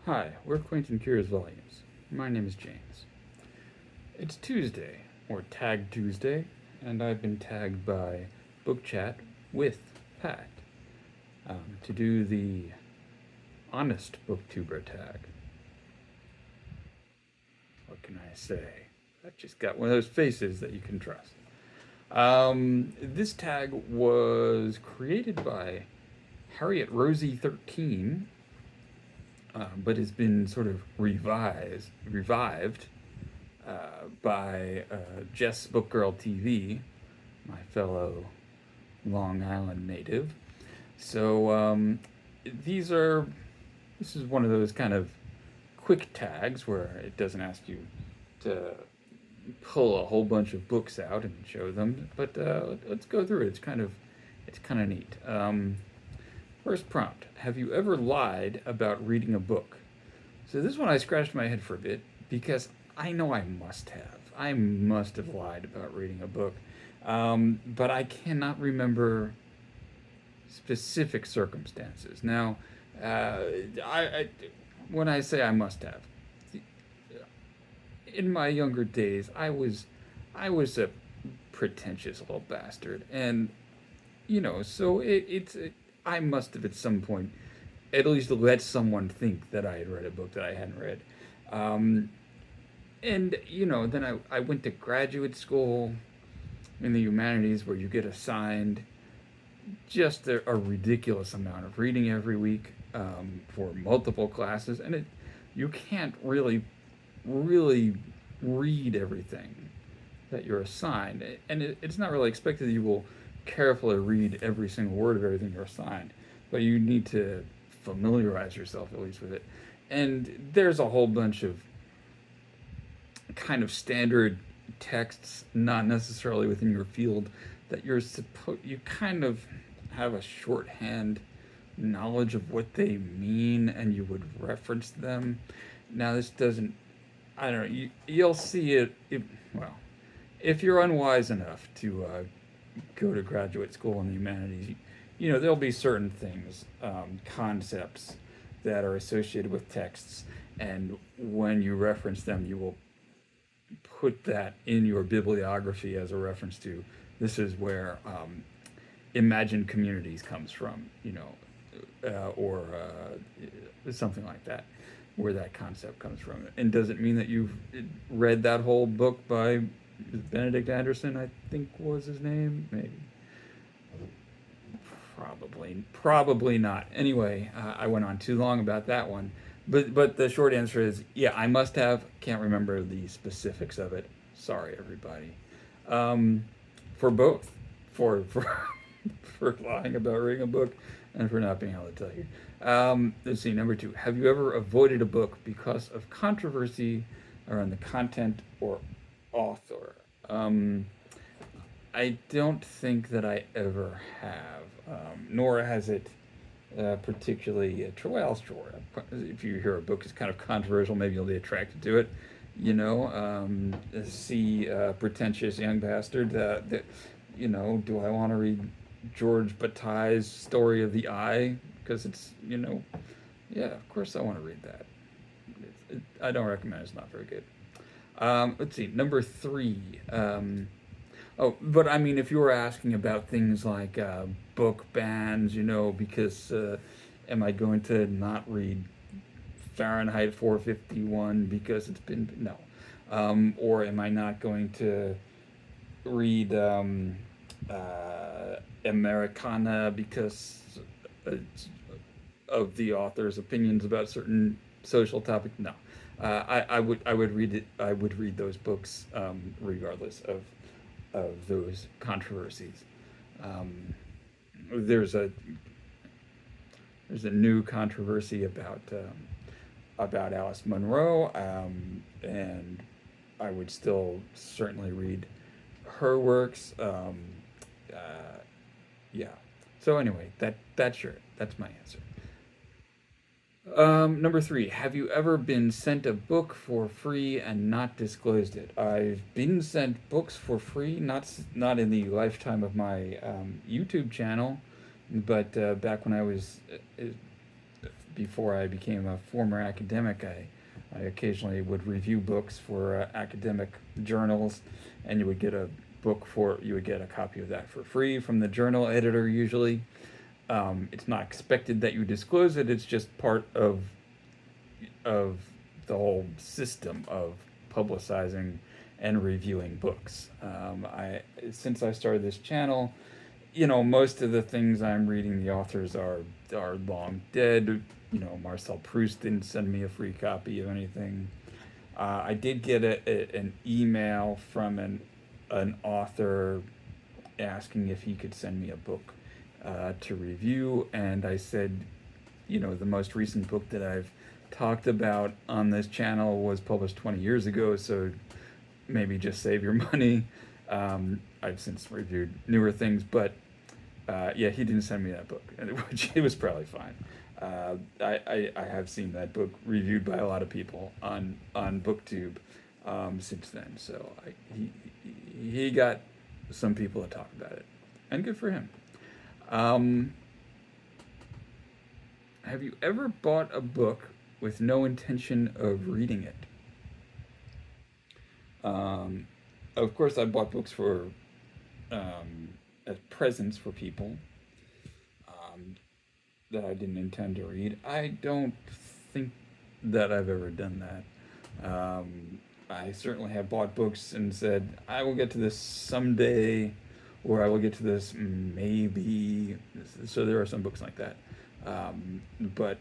Hi, we're Quentin Curious Volumes. My name is James. It's Tuesday, or Tag Tuesday, and I've been tagged by Book Chat with Pat to do the Honest Booktuber Tag. What can I say? I just got one of those faces that you can trust. This tag was created by Harriet Rosie 13, but has been sort of revived by Jess Bookgirl TV, my fellow Long Island native. So this is one of those kind of quick tags where it doesn't ask you to pull a whole bunch of books out and show them, but let's go through it. It's kind of neat. First prompt: have you ever lied about reading a book? So this one I scratched my head for a bit because I know I must have. I must have lied about reading a book, but I cannot remember specific circumstances. Now, I when I say I must have, in my younger days, I was a pretentious little bastard, and so I must have at some point at least let someone think that I had read a book that I hadn't read. And then I went to graduate school in the humanities where you get assigned just a ridiculous amount of reading every week for multiple classes, and you can't really read everything that you're assigned, and it's not really expected that you will carefully read every single word of everything you're assigned, but you need to familiarize yourself at least with it. And there's a whole bunch of kind of standard texts, not necessarily within your field, that you kind of have a shorthand knowledge of what they mean, and you would reference them. Now this doesn't, I don't know, you'll see it well, if you're unwise enough to go to graduate school in the humanities, there'll be certain things, concepts that are associated with texts, and when you reference them, you will put that in your bibliography as a reference to this is where imagined communities comes from, or something like that, where that concept comes from. And does it mean that you've read that whole book by Benedict Anderson, I think was his name? Maybe. Probably not. Anyway, I went on too long about that one. But the short answer is, yeah, I must have. Can't remember the specifics of it. Sorry, everybody. For both, for for lying about reading a book, and for not being able to tell you. Let's see. Number 2. Have you ever avoided a book because of controversy around the content or author? I don't think that I ever have, nor has it particularly. Well, sure. If you hear a book is kind of controversial, maybe you'll be attracted to it. See pretentious young bastard. Do I want to read George Bataille's Story of the Eye? Because it's, yeah, of course I want to read that. I don't recommend it. It's not very good. Let's see. Number 3. But I mean, if you were asking about things like book bans, because am I going to not read Fahrenheit 451 because it's been no, or am I not going to read Americana because of the author's opinions about certain social topics? No, I would read it. I would read those books regardless of those controversies. There's a new controversy about Alice Munro, and I would still certainly read her works. Yeah. So anyway, that's my answer. Number 3, have you ever been sent a book for free and not disclosed it? I've been sent books for free, not in the lifetime of my YouTube channel, but back when I was before I became a former academic, I occasionally would review books for academic journals, and you would get a copy of that for free from the journal editor usually. It's not expected that you disclose it. It's just part of the whole system of publicizing and reviewing books. I Since I started this channel, most of the things I'm reading, the authors are long dead. Marcel Proust didn't send me a free copy of anything. I did get an email from an author asking if he could send me a book to review, and I said, the most recent book that I've talked about on this channel was published 20 years ago, so maybe just save your money. I've since reviewed newer things, but yeah, he didn't send me that book, which it was probably fine. I have seen that book reviewed by a lot of people on Booktube since then, so he got some people to talk about it, and good for him. Have you ever bought a book with no intention of reading it? Of course, I bought books for as presents for people that I didn't intend to read. I don't think that I've ever done that. I certainly have bought books and said, I will get to this someday, or I will get to this maybe. So there are some books like that. But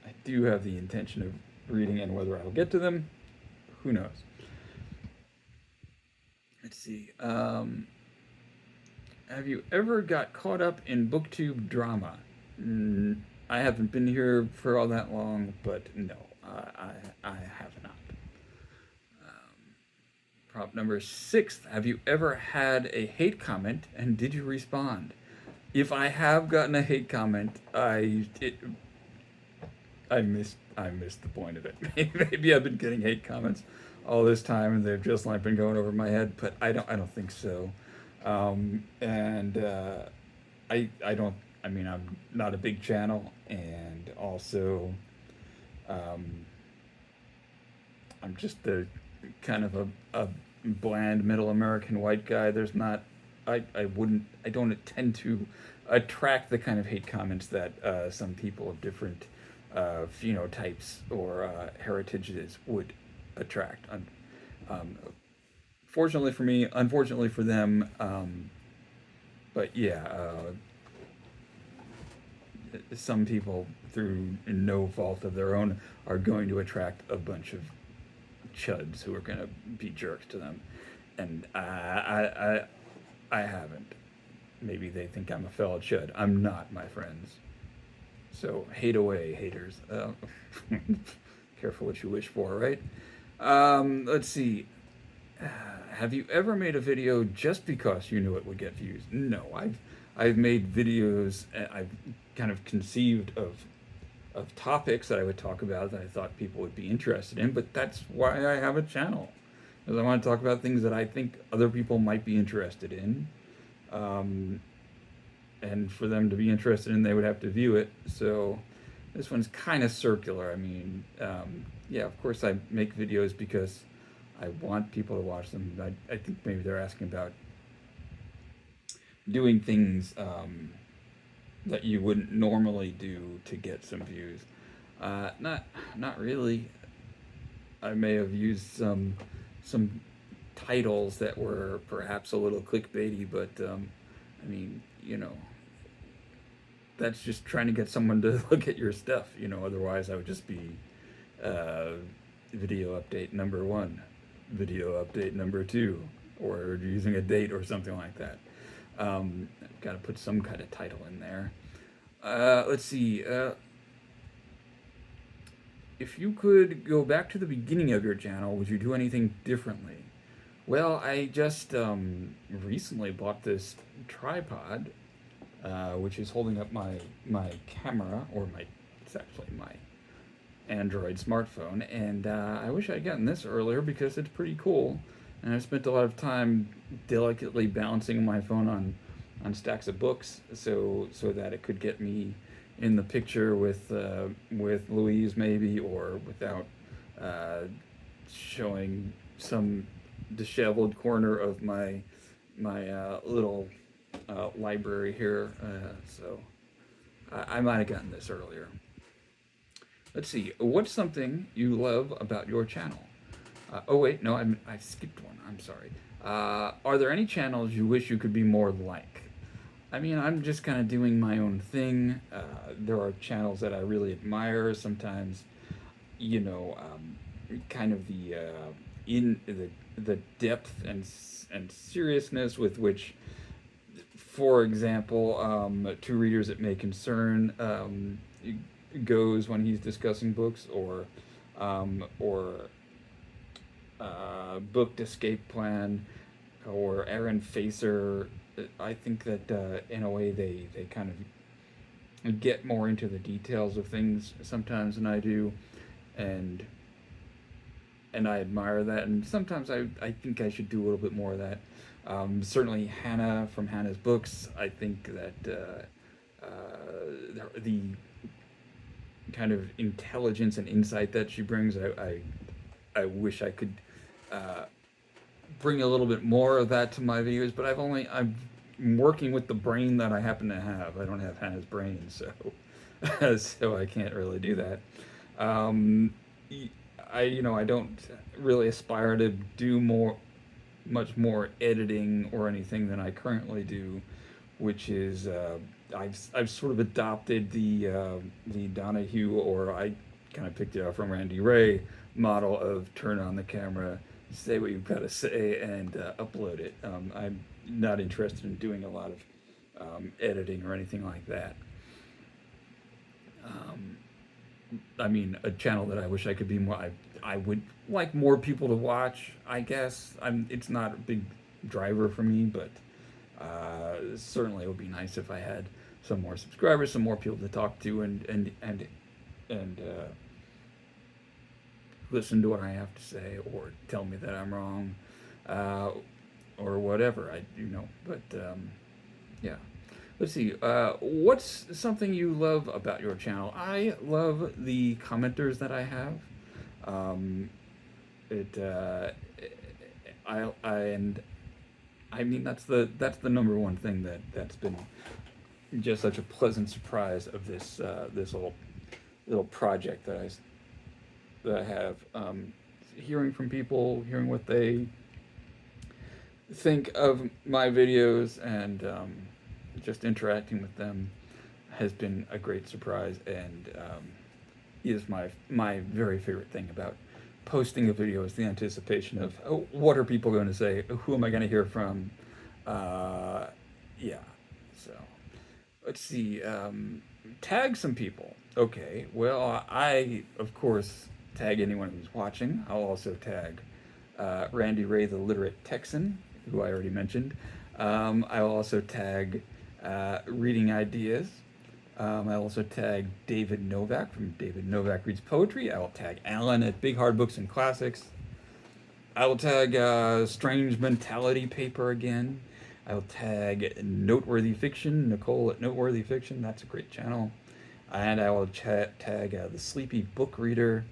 I do have the intention of reading, and whether I'll get to them, who knows. Let's see. Have you ever got caught up in Booktube drama? I haven't been here for all that long, but no, I have not. Prop number 6. Have you ever had a hate comment, and did you respond? If I have gotten a hate comment, I missed the point of it. Maybe I've been getting hate comments all this time, and they've just like been going over my head. But I don't think so. I don't. I mean, I'm not a big channel, and also, I'm just a kind of a bland middle American white guy. There's not. I don't tend to attract the kind of hate comments that some people of different phenotypes or heritages would attract. Fortunately for me, unfortunately for them, but yeah, some people, through no fault of their own, are going to attract a bunch of chuds who are going to be jerks to them, and I haven't. Maybe they think I'm a fellow chud. I'm not, my friends. So hate away, haters. Careful what you wish for, right? Let's see. Have you ever made a video just because you knew it would get views? No, I've made videos. I've kind of conceived of topics that I would talk about that I thought people would be interested in. But that's why I have a channel, because I want to talk about things that I think other people might be interested in. And for them to be interested in, they would have to view it. So this one's kind of circular. I mean, yeah, of course I make videos because I want people to watch them. I think maybe they're asking about doing things that you wouldn't normally do to get some views. Not really. I may have used some titles that were perhaps a little clickbaity, but I mean, that's just trying to get someone to look at your stuff. Otherwise I would just be video update number 1, video update number 2, or using a date or something like that. Got to put some kind of title in there. Let's see. If you could go back to the beginning of your channel, would you do anything differently? Well, I just recently bought this tripod, which is holding up my camera, or it's actually my Android smartphone, and I wish I'd gotten this earlier because it's pretty cool, and I spent a lot of time delicately balancing my phone on stacks of books so that it could get me in the picture with Louise maybe, or without uh, showing some disheveled corner of my little library here. So I might have gotten this earlier. Let's see. What's something you love about your channel? Oh wait, no, I skipped one. I'm sorry. Are there any channels you wish you could be more like? I mean, I'm just kind of doing my own thing. There are channels that I really admire. Sometimes, you know, kind of in the depth and seriousness with which, for example, two readers it may concern goes when he's discussing books, or booked escape plan, or Aaron Facer. I think that in a way they kind of get more into the details of things sometimes than I do, and I admire that. And sometimes I think I should do a little bit more of that. Certainly Hannah from Hannah's Books. I think that the kind of intelligence and insight that she brings, I wish I could bring a little bit more of that to my videos, but I'm working with the brain that I happen to have. I don't have Hannah's brain, so so I can't really do that. Um, I don't really aspire to do much more editing or anything than I currently do, which is I've sort of adopted the Donahue, or I kind of picked it up from Randy Ray model of turn on the camera, say what you've got to say, and upload it. I'm not interested in doing a lot of editing or anything like that. Um, I mean, a channel that I wish I could be more. I would like more people to watch. I guess It's not a big driver for me, but certainly it would be nice if I had some more subscribers, some more people to talk to, and listen to what I have to say, or tell me that I'm wrong, uh, or whatever. But yeah. Let's see. What's something you love about your channel? I love the commenters that I have. Um, it and I mean that's the number one thing that's been just such a pleasant surprise of this little project that I have. Hearing from people, hearing what they think of my videos, and just interacting with them has been a great surprise, and is my very favorite thing about posting a video, is the anticipation of, oh, what are people going to say? Who am I going to hear from? Yeah. So let's see. Tag some people. Okay. Well, I of course tag anyone who's watching. I'll also tag Randy Ray, the literate Texan, who I already mentioned. I will also tag Reading Ideas. I also tag David Novak from David Novak Reads Poetry. I will tag Alan at Big Hard Books and Classics. I will tag Strange Mentality Paper again. I will tag Noteworthy Fiction, Nicole at Noteworthy Fiction. That's a great channel. And I will tag The Sleepy Book Reader.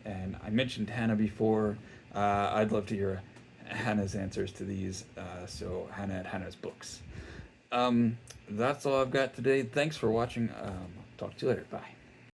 And I mentioned Hannah before. I'd love to hear Hannah's answers to these. So Hannah at Hannah's Books. That's all I've got today. Thanks for watching. Talk to you later. Bye.